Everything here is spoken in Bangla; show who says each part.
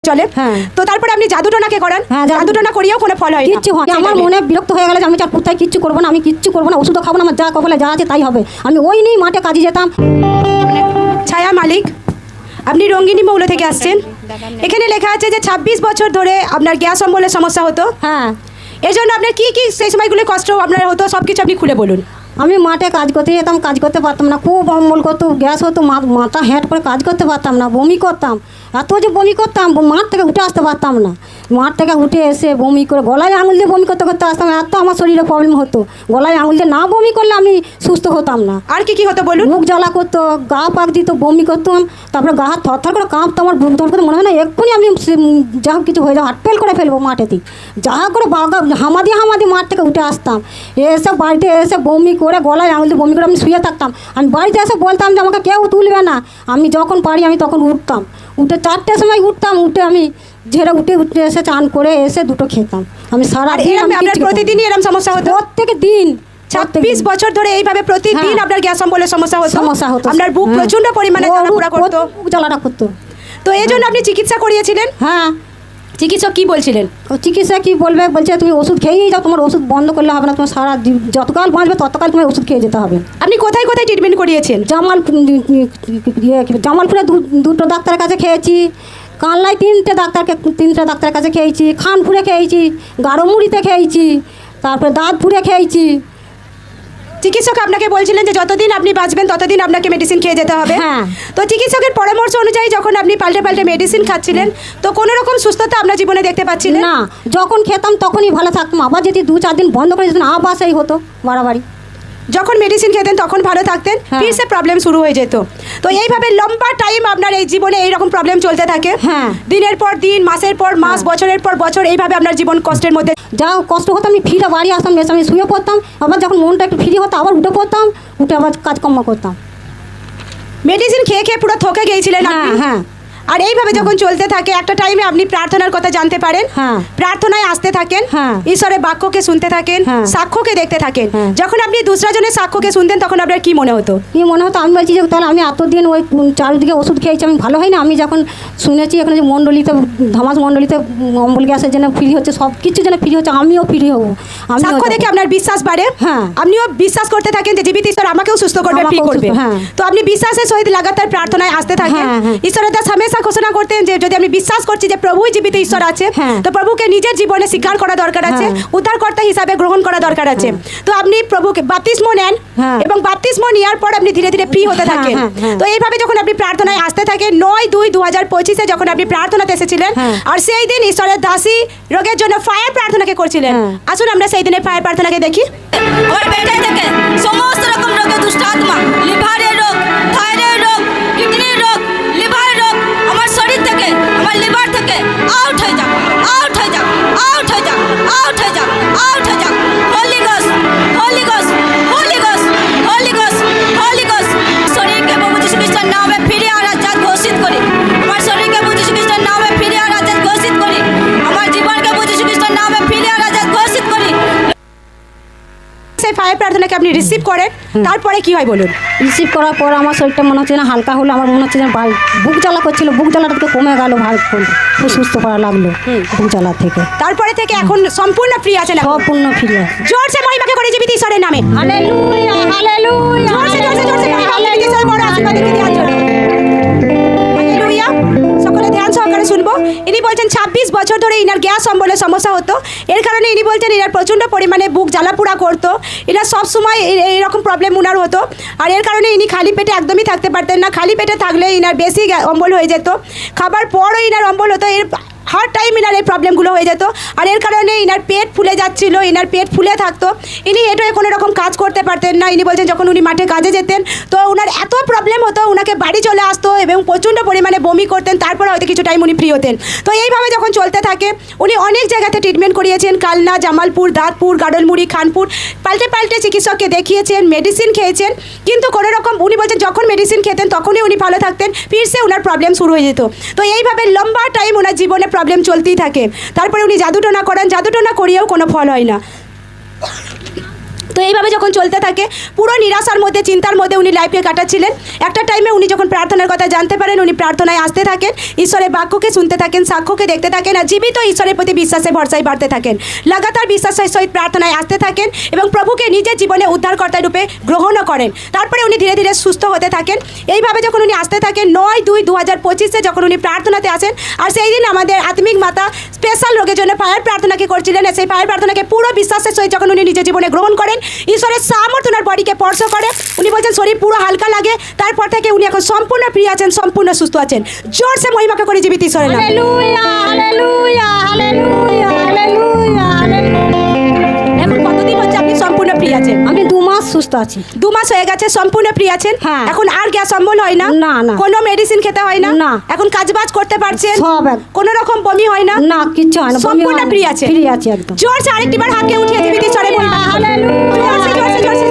Speaker 1: চলে। তো তারপরে আপনি জাদুটোনাকে করান, জাদুটোনা করিয়েও কোনো ফল হয় না,
Speaker 2: কিচ্ছু হয় না। আমার মনে বিরক্ত হয়ে গেল যে আমি আর কোথায় কিচ্ছু করবো না, আমি কিচ্ছু করবো না, ওষুধও খাবো না, আমার যা কপালে যা আছে তাই হবে। আমি ওই নিয়েই মাঠে কাজে যেতাম।
Speaker 1: ছায়া মালিক, আপনি রঙ্গিনী মৌল থেকে আসছেন। এখানে লেখা আছে যে 26 বছর ধরে আপনার গ্যাস অম্বলের সমস্যা হতো।
Speaker 2: হ্যাঁ,
Speaker 1: এর জন্য আপনার কি কি সেই সময়গুলো কষ্ট আপনার হতো সব কিছু আপনি খুলে বলুন।
Speaker 2: আমি মাঠে কাজ করতে যেতাম, কাজ করতে পারতাম না, খুব অম্বল করতো, গ্যাস হতো, মাথা হ্যাট করে কাজ করতে পারতাম না, বমি করতাম, এত যে বমি করতাম মাঠ থেকে উঠে আসতে পারতাম না। মাঠ থেকে উঠে এসে বমি করে গলায় আঙুল দিয়ে বমি করতে করতে আসতাম, এত আমার শরীরে প্রবলেম হতো। গলায় আঙুল দিয়ে না বমি করলে আমি সুস্থ হতাম না।
Speaker 1: আর কি কি হতো বলুন।
Speaker 2: মুখ জ্বালা করতো, গা পাক দিত, বমি করতাম, তারপরে গা হাত থরথর করে কাঁপতো, আমার বুক ধর করে মনে হয় না এক্ষুনি আমি যা হোক কিছু হয়ে যাও, হাটপেল করে ফেলবো মাঠেতেই। যা করে হামাদি মাঠ থেকে উঠে আসতাম, এসে বাড়িতে এসে বমি করে গলায় আঙুল দিয়ে বমি করে আমি শুয়ে থাকতাম। আমি বাড়িতে এসে বলতাম যে আমাকে কেউ তুলবে না, আমি যখন পারি আমি তখন উঠতাম, উঠে 4টের সময় উঠতাম, উঠে আমি ঝেড়ে উঠে এসে চান করে এসে দুটো খেতাম। আমি সারা
Speaker 1: প্রতিদিনই এরকম সমস্যা হতো?
Speaker 2: প্রত্যেক দিন।
Speaker 1: 26 বছর ধরে এইভাবে প্রতিদিন আপনার গ্যাস অম্বলের সমস্যা হতো? আপনার বুক প্রচন্ড পরিমাণে জ্বালাপোড়া করতো,
Speaker 2: বুক জ্বালাটা করতো।
Speaker 1: তো এই জন্য আপনি চিকিৎসা করিয়েছিলেন?
Speaker 2: হ্যাঁ।
Speaker 1: চিকিৎসক কি বলছিলেন?
Speaker 2: চিকিৎসা কি বলবে, বলছে তুমি ওষুধ খেয়েই যাও, তোমার ওষুধ বন্ধ করলে হবে না, তোমার সারা যতকাল বাঁচবে ততকাল তোমার ওষুধ খেয়ে যেতে হবে।
Speaker 1: আপনি কোথায় কোথায় ট্রিটমেন্ট করিয়েছেন?
Speaker 2: জামালপুরে দুটো ডাক্তারের কাছে খেয়েছি, কানলায় তিনটে ডাক্তারের কাছে খেয়েছি, খানপুরে খেয়েছি, গাড়োমুড়িতে খেয়েছি, তারপরে দাঁতপুরে খেয়েছি।
Speaker 1: চিকিৎসক আপনাকে বলছিলেন যে যতদিন আপনি বাঁচবেন ততদিন আপনাকে মেডিসিন খেয়ে যেতে হবে।
Speaker 2: হ্যাঁ।
Speaker 1: তো চিকিৎসকের পরামর্শ অনুযায়ী যখন আপনি পাল্টে মেডিসিন খাচ্ছিলেন তো কোনো রকম সুস্থতা আপনার জীবনে দেখতে পাচ্ছিলেন
Speaker 2: না? যখন খেতাম তখনই ভালো থাকতাম, আবার যদি 2-4 দিন বন্ধ করে দিতেন আবার সেই হতো বাড়াবাড়ি।
Speaker 1: যখন মেডিসিন খেতেন তখন ভালো থাকতেন, ফির সে প্রবলেম শুরু হয়ে যেত। তো এইভাবে লম্বা টাইম আপনার এই জীবনে এইরকম প্রবলেম চলতে থাকে।
Speaker 2: হ্যাঁ।
Speaker 1: দিনের পর দিন, মাসের পর মাস, বছরের পর বছর এইভাবে আপনার জীবন কষ্টের মধ্যে।
Speaker 2: যা কষ্ট হতো আমি ফিরে বাড়ি আসতাম, এসে আমি শুয়ে পড়তাম, আবার যখন মনটা একটু ফ্রি হতো আবার উঠে পড়তাম, উঠে আবার কাজকর্ম করতাম।
Speaker 1: মেডিসিন খেয়ে খেয়ে পুরো থকে গিয়েছিলেন আপনি?
Speaker 2: হ্যাঁ।
Speaker 1: আর এইভাবে যখন চলতে থাকে একটা টাইমে আপনি প্রার্থনার কথা জানতে পারেন। প্রার্থনায় আসতে থাকেন, ঈশ্বরের বাক্যকে শুনতে থাকেন, সাক্ষ্যকে দেখতে থাকেন। যখন আপনি দুসরা জনের সাক্ষ্যকে শুনতেন তখন আপনার কি মনে হতো?
Speaker 2: আমি বলছি যে তাহলে আমি এতদিন ওই চারিদিকে ওষুধ খেয়েছি, আমি ভালো হয় না? আমি যখন শুনেছি এখানে যে মণ্ডলীতে, ধামাস মণ্ডলীতে অম্বল গ্যাসের জন্য ফ্রি হচ্ছে, সব কিছুর জন্য ফ্রি হচ্ছে, আমিও ফ্রি হবো।
Speaker 1: সাক্ষ্য দেখে আপনার বিশ্বাস বাড়ে, আপনিও বিশ্বাস করতে থাকেন যে জীবিত ঈশ্বর আমাকেও সুস্থ করবে, ফ্রি করবে। তো আপনি বিশ্বাসের সহিত লাগাতার প্রার্থনায় আসতে থাকেন। ঈশ্বরের দাস হামেশা ঘোষণা করতেন যে যদি আমি বিশ্বাস করছি যে প্রভুই জীবিত ঈশ্বর আছে তো প্রভুকে নিজের জীবনে স্বীকার করা দরকার আছে, উদ্ধারকর্তা হিসাবে গ্রহণ করা দরকার আছে। তো আপনি প্রভুকে বাপ্তিস্ম নেন এবং বাপ্তিস্ম নেওয়ার পর আপনি ধীরে ধীরে ফ্রি হতে থাকেন। তো এইভাবে যখন আপনি প্রার্থনায় আসতে থাকেন 9/2/2025 যখন আপনি প্রার্থনাতে এসেছিলেন আর সেই দিন ঈশ্বরের দাসী রোগের জন্য ফায়ার প্রার্থনাকে করছিলেন। আসুন আমরা সেই দিনের ফায়ার প্রার্থনাকে দেখি।
Speaker 3: আমার পেটে থেকে সমস্ত রকম রোগের দুষ্ট আত্মা, লিভারের রোগ, থাইরয়েড রোগ, কিডনির রোগ, লিভার রোগ, আমার শরীর থেকে, আমার লিভার থেকে আউট হয়ে যাক, আউট হয়ে যাক, আউট হয়ে যাক, আউট হয়ে যাক, আউট হয়ে যাক। Holy ghost, holy ghost, holy ghost, holy ghost, holy ghost. শরীরকে প্রভু যীশু খ্রিস্টের নামে ফিরিয়ে আর আজাদ ঘোষিত করি। আমার শরীরকে প্রভু যীশু খ্রিস্টের নামে ফিরিয়ে আর আজাদ ঘোষিত করি। আমার জীবনকে প্রভু যীশু খ্রিস্টের নামে ফিরিয়ে আর আজাদ ঘোষিত করি।
Speaker 1: সেই ফায়ার প্রার্থনাকে আপনি রিসিভ করেন, তারপরে কি হয় বলুন?
Speaker 2: রিসিভ করার পর আমার শরীরটা মনে হচ্ছে না হালকা হলো, আমার মনে হচ্ছে যেন বুক জ্বালা করছিল, বুক জ্বালাটা থেকে কমে গেল, খুব সুস্থ করা লাগলো বুক জ্বালা থেকে।
Speaker 1: তারপরে থেকে এখন সম্পূর্ণ ফ্রি আছেন?
Speaker 2: সম্পূর্ণ ফ্রি।
Speaker 1: জোরসে মহিমাকে করে জীবিত ঈশ্বরের নামে
Speaker 2: হালেলুয়া, হালেলুয়া,
Speaker 1: জোরসে জোরসে জোরসে ঈশ্বরের বড় আশীর্বাদ দেওয়ার জন্য হালেলুয়া। সকলে ধ্যান সহকারে শুনবো। ইনি বলছেন 26 বছর ধরে ইনার গ্যাস অম্বলের সমস্যা হতো, এর কারণে ইনি বলছেন ইনার প্রচণ্ড পরিমাণে বুক জ্বালাপোড়া করতো, ইনার সবসময় এইরকম প্রবলেম উনার হতো। আর এর কারণে ইনি খালি পেটে একদমই থাকতে পারতেন না, খালি পেটে থাকলে ইনার বেশি অম্বল হয়ে যেত, খাবার পরও ইনার অম্বল হতো, এর হার টাইম ইনার এই প্রবলেমগুলো হয়ে যেত। আর এর কারণে ইনার পেট ফুলে যাচ্ছিল, ইনার পেট ফুলে থাকতো, ইনি হেঁটে কোনো রকম কাজ করতে পারতেন না। ইনি বলছেন যখন উনি মাঠে কাজে যেতেন তো ওনার এত প্রবলেম হতো, ওনাকে বাড়ি চলে আসতো এবং প্রচণ্ড পরিমাণে বমি করতেন, তারপরে হয়তো কিছু টাইম উনি ফ্রি হতেন। তো এইভাবে যখন চলতে থাকে উনি অনেক জায়গাতে ট্রিটমেন্ট করিয়েছেন, কালনা, জামালপুর, দাঁতপুর, গাডলমুড়ি, খানপুর, পাল্টে চিকিৎসককে দেখিয়েছেন, মেডিসিন খেয়েছেন, কিন্তু কোনো রকম উনি বলছেন যখন মেডিসিন খেতেন তখনই উনি ভালো থাকতেন, ফিরসে ওনার প্রবলেম শুরু হয়ে যেত। তো এইভাবে লম্বা টাইম ওনার জীবনে প্রবলেম চলতেই থাকে। তারপরে উনি জাদুটোনা করেন, জাদুটোনা করিয়েও কোনো ফল হয় না। তো এইভাবে যখন চলতে থাকে পুরো নিরাশার মধ্যে চিন্তার মধ্যে উনি লাইফে কাটাচ্ছিলেন। একটা টাইমে উনি যখন প্রার্থনার কথা জানতে পারেন, উনি প্রার্থনায় আসতে থাকেন, ঈশ্বরের বাক্যকে শুনতে থাকেন, সাক্ষ্যকে দেখতে থাকেন, আর জীবিত ঈশ্বরের প্রতি বিশ্বাসে ভরসায় বাড়তে থাকেন। লাগাতার বিশ্বাসের সহিত প্রার্থনায় আসতে থাকেন এবং প্রভুকে নিজের জীবনে উদ্ধারকর্তা রূপে গ্রহণও করেন। তারপরে উনি ধীরে ধীরে সুস্থ হতে থাকেন। এইভাবে যখন উনি আসতে থাকেন 9/2/2025 যখন উনি প্রার্থনাতে আসেন, আর সেই দিন আমাদের আত্মিক মাতা স্পেশাল রোগের জন্য ফায়ার প্রার্থনাকে করছিলেন। সেই ফায়ার প্রার্থনাকে পুরো বিশ্বাসের সহিত যখন উনি নিজের জীবনে গ্রহণ করেন, ঈশ্বরের সামর্থ্য ওনার বডিকে স্পর্শ করে। উনি বলছেন শরীর পুরো হালকা লাগে। তারপর থেকে উনি এখন সম্পূর্ণ ফ্রি আছেন, সম্পূর্ণ সুস্থ আছেন। জোরসে মহিমাকে করে জীবিত ঈশ্বরের নামে।
Speaker 2: Hallelujah hallelujah hallelujah hallelujah hallelujah.
Speaker 1: এখন কতদিন হচ্ছে আপনি সম্পূর্ণ ফ্রি আছেন?
Speaker 2: আমি 2 মাস সুস্থ আছি।
Speaker 1: 2 মাস হয়ে গেছে সম্পূর্ণ ফ্রি আছেন।
Speaker 2: হ্যাঁ।
Speaker 1: এখন আর গ্যাস অম্বল হয় না?
Speaker 2: না, না।
Speaker 1: কোনো মেডিসিন খেতে হয় না?
Speaker 2: না।
Speaker 1: এখন কাজবাজ করতে পারছেন?
Speaker 2: সব এক-
Speaker 1: কোনো রকম বমি হয় না?
Speaker 2: না, কিচ্ছু হয় না, বমি
Speaker 1: সম্পূর্ণ
Speaker 2: হয় না।
Speaker 1: ফ্রি আছে।
Speaker 2: ফ্রি আছে একদম।
Speaker 1: জোরসে আরেকটিবার হাতকে উঠিয়ে জীবিত ঈশ্বরের মহিমা।
Speaker 2: হালেলুয়া।
Speaker 1: জোরসে জোরসে জোরসে